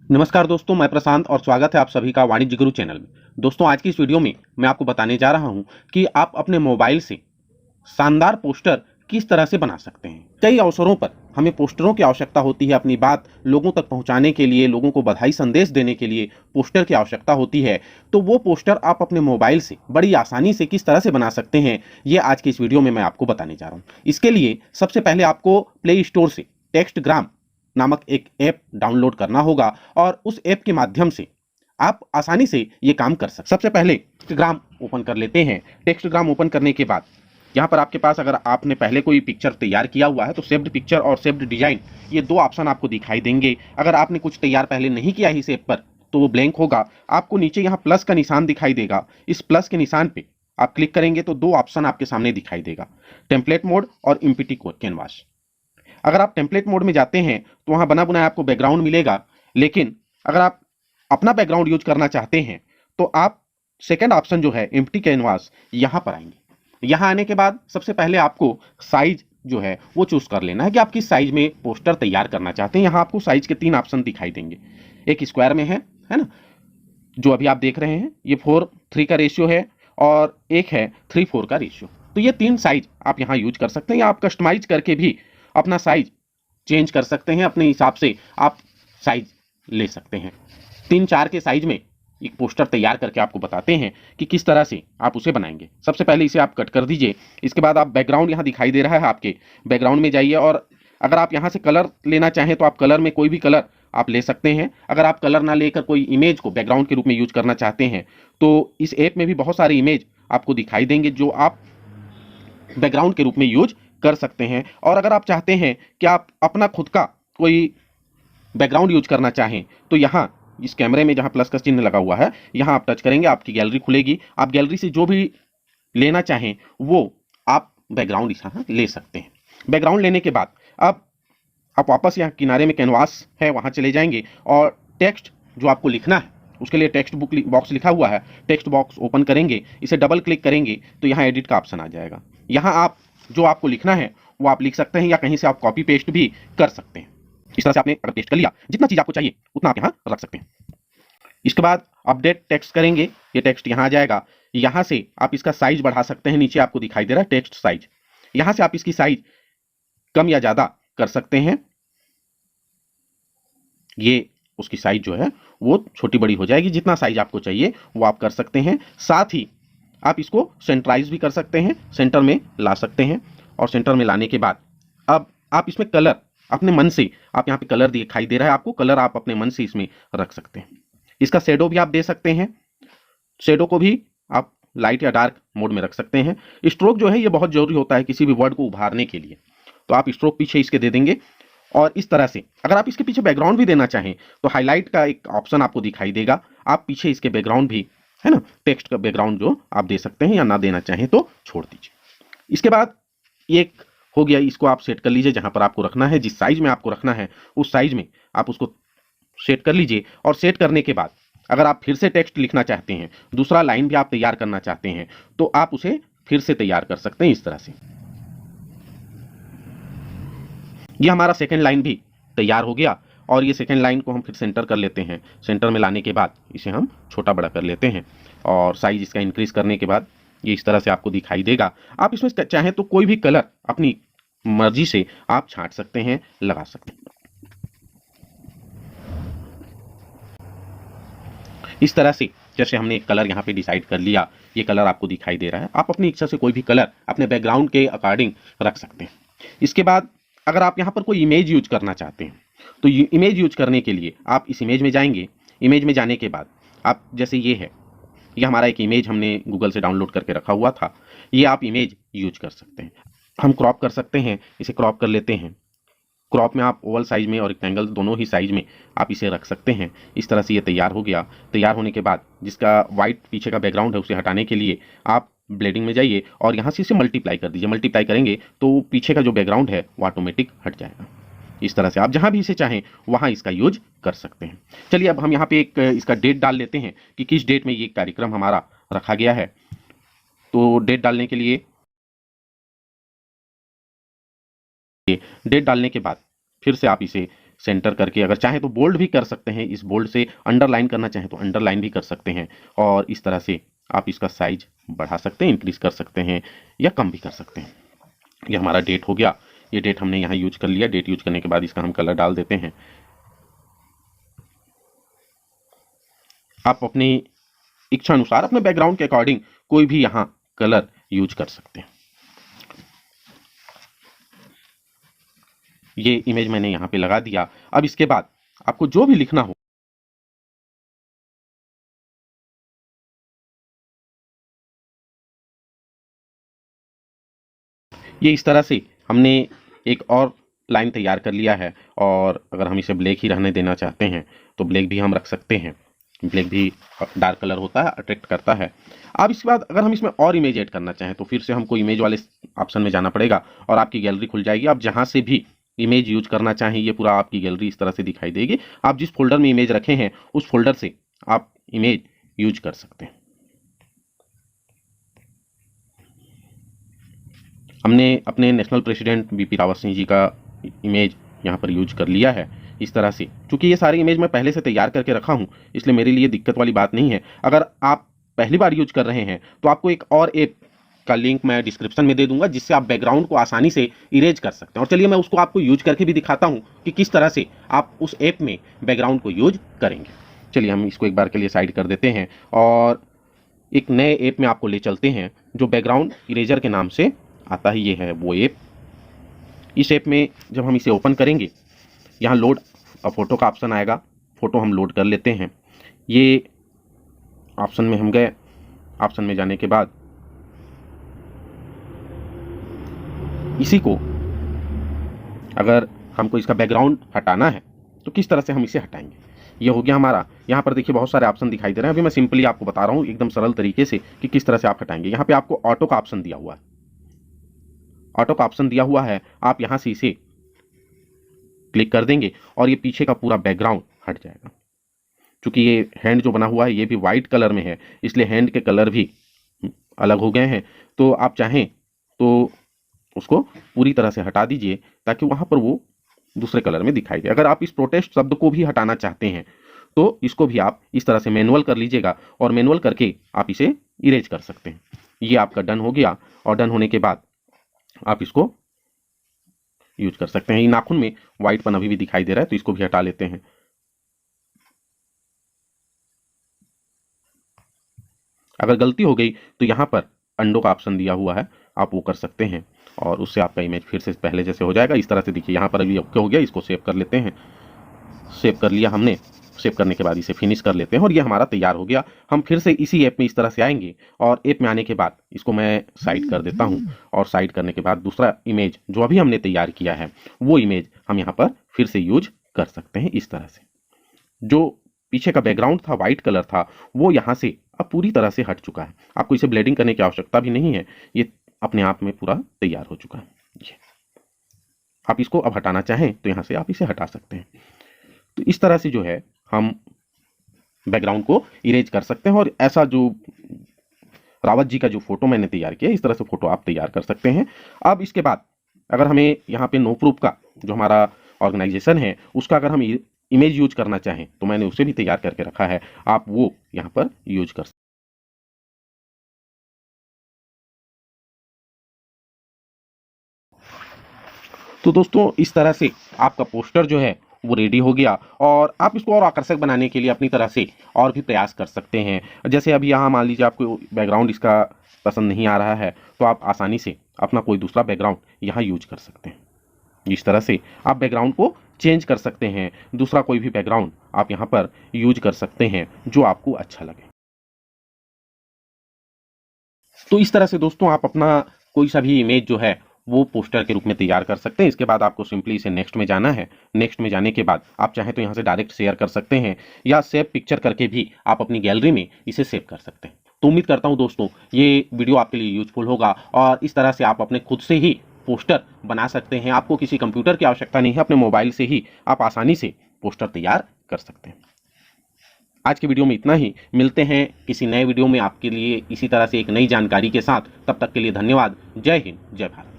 नमस्कार दोस्तों, मैं प्रशांत और स्वागत है आप सभी का वाणिज्य गुरु चैनल में। दोस्तों, आज की इस वीडियो में मैं आपको बताने जा रहा हूं कि आप अपने मोबाइल से शानदार पोस्टर किस तरह से बना सकते हैं। कई अवसरों पर हमें पोस्टरों की आवश्यकता होती है, अपनी बात लोगों तक पहुंचाने के लिए, लोगों को बधाई संदेश देने के लिए पोस्टर की आवश्यकता होती है। तो वो पोस्टर आप अपने मोबाइल से बड़ी आसानी से किस तरह से बना सकते हैं, ये आज की इस वीडियो में मैं आपको बताने जा रहा हूँ। इसके लिए सबसे पहले आपको प्ले स्टोर से टेक्स्टग्राम नामक एक ऐप डाउनलोड करना होगा और उस ऐप के माध्यम से आप आसानी से ये काम कर सकते हैं। सबसे पहले टेक्स्टग्राम ओपन कर लेते हैं। टेक्स्टग्राम ओपन करने के बाद यहाँ पर आपके पास अगर आपने पहले कोई पिक्चर तैयार किया हुआ है तो सेव्ड पिक्चर और सेव्ड डिजाइन, ये दो ऑप्शन आपको दिखाई देंगे। अगर आपने कुछ तैयार पहले नहीं किया है इस ऐप पर तो वो ब्लैंक होगा। आपको नीचे यहाँ प्लस का निशान दिखाई देगा। इस प्लस के निशान पे आप क्लिक करेंगे तो दो ऑप्शन आपके सामने दिखाई देगा, टेम्पलेट मोड और इम्पिटी कैनवास। अगर आप टेम्पलेट मोड में जाते हैं तो वहां बना बनाया आपको बैकग्राउंड मिलेगा, लेकिन अगर आप अपना बैकग्राउंड यूज करना चाहते हैं तो आप सेकंड ऑप्शन जो है एम्प्टी कैनवास, यहां पर आएंगे। यहां आने के बाद सबसे पहले आपको साइज जो है वो चूज कर लेना है कि आप किस साइज में पोस्टर तैयार करना चाहते हैं। यहां आपको साइज के तीन ऑप्शन दिखाई देंगे। एक स्क्वायर में है ना, जो अभी आप देख रहे हैं, ये 4:3 का रेशियो है, और एक है 3:4 का रेशियो। तो ये तीन साइज आप यहाँ यूज कर सकते हैं, या आप कस्टमाइज करके भी अपना साइज चेंज कर सकते हैं। अपने हिसाब से आप साइज ले सकते हैं। 3-4 के साइज में एक पोस्टर तैयार करके आपको बताते हैं कि किस तरह से आप उसे बनाएंगे। सबसे पहले इसे आप कट कर दीजिए। इसके बाद आप बैकग्राउंड यहाँ दिखाई दे रहा है, आपके बैकग्राउंड में जाइए, और अगर आप यहाँ से कलर लेना चाहें तो आप कलर में कोई भी कलर आप ले सकते हैं। अगर आप कलर ना लेकर कोई इमेज को बैकग्राउंड के रूप में यूज करना चाहते हैं तो इस ऐप में भी बहुत सारे इमेज आपको दिखाई देंगे जो आप बैकग्राउंड के रूप में यूज कर सकते हैं। और अगर आप चाहते हैं कि आप अपना खुद का कोई बैकग्राउंड यूज करना चाहें तो यहाँ इस कैमरे में जहाँ प्लस का चिन्ह लगा हुआ है, यहाँ आप टच करेंगे, आपकी गैलरी खुलेगी। आप गैलरी से जो भी लेना चाहें वो आप बैकग्राउंड यहाँ ले सकते हैं। बैकग्राउंड लेने के बाद अब आप वापस यहाँ किनारे में कैनवास है वहाँ चले जाएंगे, और टेक्स्ट जो आपको लिखना है उसके लिए टेक्स्ट बॉक्स लिखा हुआ है, टेक्स्ट बॉक्स ओपन करेंगे, इसे डबल क्लिक करेंगे तो यहाँ एडिट का ऑप्शन आ जाएगा। यहाँ आप जो आपको लिखना है वो आप लिख सकते हैं, या कहीं से आप कॉपी पेस्ट भी कर सकते हैं। इस तरह से आपने अगर पेस्ट कर लिया, जितना चीज आपको चाहिए उतना आप यहाँ रख सकते हैं। इसके बाद अपडेट टेक्स्ट करेंगे, ये टेक्स्ट यहाँ आ जाएगा। यहाँ से आप इसका साइज बढ़ा सकते हैं, नीचे आपको दिखाई दे रहा है टेक्स्ट साइज। यहाँ से आप इसकी साइज कम या ज्यादा कर सकते हैं। ये उसकी साइज जो है वो छोटी बड़ी हो जाएगी, जितना साइज आपको चाहिए वो आप कर सकते हैं। साथ ही आप इसको सेंट्राइज भी कर सकते हैं, सेंटर में ला सकते हैं। और सेंटर में लाने के बाद अब आप इसमें कलर अपने मन से, आप यहाँ पे कलर दिखाई दे रहा है आपको, कलर आप अपने मन से इसमें रख सकते हैं। इसका शेडो भी आप दे सकते हैं, शेडो को भी आप लाइट या डार्क मोड में रख सकते हैं। स्ट्रोक जो है ये बहुत जरूरी होता है किसी भी वर्ड को उभारने के लिए, तो आप स्ट्रोक पीछे इसके दे देंगे। और इस तरह से अगर आप इसके पीछे बैकग्राउंड भी देना चाहें तो हाईलाइट का एक ऑप्शन आपको दिखाई देगा, आप पीछे इसके बैकग्राउंड भी, है ना, टेक्स्ट का बैकग्राउंड जो आप दे सकते हैं, या ना देना चाहें तो छोड़ दीजिए। इसके बाद एक हो गया, इसको आप सेट कर लीजिए जहां पर आपको रखना है, जिस साइज में आपको रखना है उस साइज में आप उसको सेट कर लीजिए। और सेट करने के बाद अगर आप फिर से टेक्स्ट लिखना चाहते हैं, दूसरा लाइन भी आप तैयार करना चाहते हैं, तो आप उसे फिर से तैयार कर सकते हैं इस तरह से। ये हमारा सेकेंड लाइन भी तैयार हो गया, और ये सेकेंड लाइन को हम फिर सेंटर कर लेते हैं। सेंटर में लाने के बाद इसे हम छोटा बड़ा कर लेते हैं, और साइज इसका इंक्रीज करने के बाद ये इस तरह से आपको दिखाई देगा। आप इसमें चाहें तो कोई भी कलर अपनी मर्जी से आप छांट सकते हैं, लगा सकते हैं। इस तरह से जैसे हमने एक कलर यहाँ पे डिसाइड कर लिया, ये कलर आपको दिखाई दे रहा है, आप अपनी इच्छा से कोई भी कलर अपने बैकग्राउंड के अकॉर्डिंग रख सकते हैं। इसके बाद अगर आप यहाँ पर कोई इमेज यूज करना चाहते हैं तो ये इमेज यूज करने के लिए आप इस इमेज में जाएंगे। इमेज में जाने के बाद आप, जैसे ये है, ये हमारा एक इमेज हमने गूगल से डाउनलोड करके रखा हुआ था, ये आप इमेज यूज कर सकते हैं। हम क्रॉप कर सकते हैं, इसे क्रॉप कर लेते हैं। क्रॉप में आप ओवल साइज में और रेक्टेंगल दोनों ही साइज में आप इसे रख सकते हैं। इस तरह से ये तैयार हो गया। तैयार होने के बाद जिसका वाइट पीछे का बैकग्राउंड है उसे हटाने के लिए आप ब्लेडिंग में जाइए और यहाँ से इसे मल्टीप्लाई कर दीजिए। मल्टीप्लाई करेंगे तो पीछे का जो बैकग्राउंड है वो ऑटोमेटिक हट जाएगा। इस तरह से आप जहाँ भी इसे चाहें वहाँ इसका यूज कर सकते हैं। चलिए अब हम यहाँ पे एक इसका डेट डाल लेते हैं कि किस डेट में ये कार्यक्रम हमारा रखा गया है। तो डेट डालने के लिए, डेट डालने के बाद फिर से आप इसे सेंटर करके, अगर चाहें तो बोल्ड भी कर सकते हैं, इस बोल्ड से अंडरलाइन करना चाहें तो अंडरलाइन भी कर सकते हैं, और इस तरह से आप इसका साइज बढ़ा सकते हैं, इंक्रीज कर सकते हैं या कम भी कर सकते हैं। ये हमारा डेट हो गया, ये डेट हमने यहाँ यूज कर लिया। डेट यूज करने के बाद इसका हम कलर डाल देते हैं। आप अपनी इच्छा अनुसार अपने बैकग्राउंड के अकॉर्डिंग कोई भी यहाँ कलर यूज कर सकते हैं। ये इमेज मैंने यहाँ पे लगा दिया। अब इसके बाद आपको जो भी लिखना हो, ये इस तरह से हमने एक और लाइन तैयार कर लिया है। और अगर हम इसे ब्लैक ही रहने देना चाहते हैं तो ब्लैक भी हम रख सकते हैं। ब्लैक भी डार्क कलर होता है, अट्रैक्ट करता है। अब इसके बाद अगर हम इसमें और इमेज ऐड करना चाहें तो फिर से हमको इमेज वाले ऑप्शन में जाना पड़ेगा और आपकी गैलरी खुल जाएगी। आप जहां से भी इमेज यूज करना चाहें, ये पूरा आपकी गैलरी इस तरह से दिखाई देगी। आप जिस फोल्डर में इमेज रखे हैं उस फोल्डर से आप इमेज यूज कर सकते हैं। हमने अपने national president BP Rawat Singh ji का इमेज यहाँ पर यूज कर लिया है इस तरह से। क्योंकि ये सारी इमेज मैं पहले से तैयार करके रखा हूँ, इसलिए मेरे लिए दिक्कत वाली बात नहीं है। अगर आप पहली बार यूज कर रहे हैं तो आपको एक और ऐप का लिंक मैं डिस्क्रिप्शन में दे दूंगा, जिससे आप बैकग्राउंड को आसानी से इरेज कर सकते हैं। और चलिए मैं उसको आपको यूज करके भी दिखाता हूँ कि किस तरह से आप उस ऐप में बैकग्राउंड को यूज करेंगे। चलिए हम इसको एक बार के लिए साइड कर देते हैं और एक नए ऐप में आपको ले चलते हैं जो बैकग्राउंड इरेजर के नाम से आता है। ये है वो ऐप। इस ऐप में जब हम इसे ओपन करेंगे, यहाँ लोड अ फोटो का ऑप्शन आएगा। फोटो हम लोड कर लेते हैं। ये ऑप्शन में हम गए। ऑप्शन में जाने के बाद इसी को अगर हमको इसका बैकग्राउंड हटाना है तो किस तरह से हम इसे हटाएंगे, ये हो गया हमारा। यहाँ पर देखिए बहुत सारे ऑप्शन दिखाई दे रहे हैं। अभी मैं सिंपली आपको बता रहा हूँ एकदम सरल तरीके से कि किस तरह से आप हटाएंगे। यहाँ पे आपको ऑटो का ऑप्शन दिया हुआ है। ऑटो का ऑप्शन दिया हुआ है, आप यहाँ से इसे क्लिक कर देंगे और ये पीछे का पूरा बैकग्राउंड हट जाएगा। क्योंकि ये हैंड जो बना हुआ है ये भी वाइट कलर में है, इसलिए हैंड के कलर भी अलग हो गए हैं। तो आप चाहें तो उसको पूरी तरह से हटा दीजिए ताकि वहाँ पर वो दूसरे कलर में दिखाई दे। अगर आप इस प्रोटेस्ट शब्द को भी हटाना चाहते हैं तो इसको भी आप इस तरह से मैनुअल कर लीजिएगा और मैनुअल करके आप इसे इरेज कर सकते हैं। ये आपका डन हो गया और डन होने के बाद आप इसको यूज कर सकते हैं। ये नाखून में व्हाइटपन अभी भी दिखाई दे रहा है तो इसको भी हटा लेते हैं। अगर गलती हो गई तो यहाँ पर अंडो का ऑप्शन दिया हुआ है, आप वो कर सकते हैं और उससे आपका इमेज फिर से पहले जैसे हो जाएगा। इस तरह से देखिए यहाँ पर अभी ओके हो गया। इसको सेव कर लेते हैं। सेव कर लिया हमने। सेव करने के बाद इसे फिनिश कर लेते हैं और ये हमारा तैयार हो गया। हम फिर से इसी ऐप में इस तरह से आएंगे और ऐप में आने के बाद इसको मैं साइड कर देता हूँ और साइड करने के बाद दूसरा इमेज जो अभी हमने तैयार किया है वो इमेज हम यहाँ पर फिर से यूज कर सकते हैं। इस तरह से जो पीछे का बैकग्राउंड था, वाइट कलर था, वो यहाँ से अब पूरी तरह से हट चुका है। आपको इसे ब्लेडिंग करने की आवश्यकता भी नहीं है, ये अपने आप में पूरा तैयार हो चुका है। ये आप इसको अब हटाना चाहें तो यहाँ से आप इसे हटा सकते हैं। तो इस तरह से जो है हम बैकग्राउंड को इरेज कर सकते हैं और ऐसा जो रावत जी का जो फोटो मैंने तैयार किया इस तरह से फोटो आप तैयार कर सकते हैं। अब इसके बाद अगर हमें यहाँ पे नो प्रूफ का जो हमारा ऑर्गेनाइजेशन है उसका अगर हम इमेज यूज करना चाहें तो मैंने उसे भी तैयार करके रखा है, आप वो यहाँ पर यूज कर सकते हैं। तो दोस्तों इस तरह से आपका पोस्टर जो है वो रेडी हो गया और आप इसको और आकर्षक बनाने के लिए अपनी तरह से और भी प्रयास कर सकते हैं। जैसे अभी यहाँ मान लीजिए आपको बैकग्राउंड इसका पसंद नहीं आ रहा है तो आप आसानी से अपना कोई दूसरा बैकग्राउंड यहाँ यूज कर सकते हैं। इस तरह से आप बैकग्राउंड को चेंज कर सकते हैं। दूसरा कोई भी बैकग्राउंड आप यहाँ पर यूज कर सकते हैं जो आपको अच्छा लगे। तो इस तरह से दोस्तों आप अपना कोई सा भी इमेज जो है वो पोस्टर के रूप में तैयार कर सकते हैं। इसके बाद आपको सिंपली इसे नेक्स्ट में जाना है। नेक्स्ट में जाने के बाद आप चाहें तो यहाँ से डायरेक्ट शेयर कर सकते हैं या सेव पिक्चर करके भी आप अपनी गैलरी में इसे सेव कर सकते हैं। तो उम्मीद करता हूँ दोस्तों ये वीडियो आपके लिए यूजफुल होगा और इस तरह से आप अपने खुद से ही पोस्टर बना सकते हैं। आपको किसी कंप्यूटर की आवश्यकता नहीं है, अपने मोबाइल से ही आप आसानी से पोस्टर तैयार कर सकते हैं। आज की वीडियो में इतना ही। मिलते हैं किसी नए वीडियो में आपके लिए इसी तरह से एक नई जानकारी के साथ। तब तक के लिए धन्यवाद। जय हिंद, जय भारत।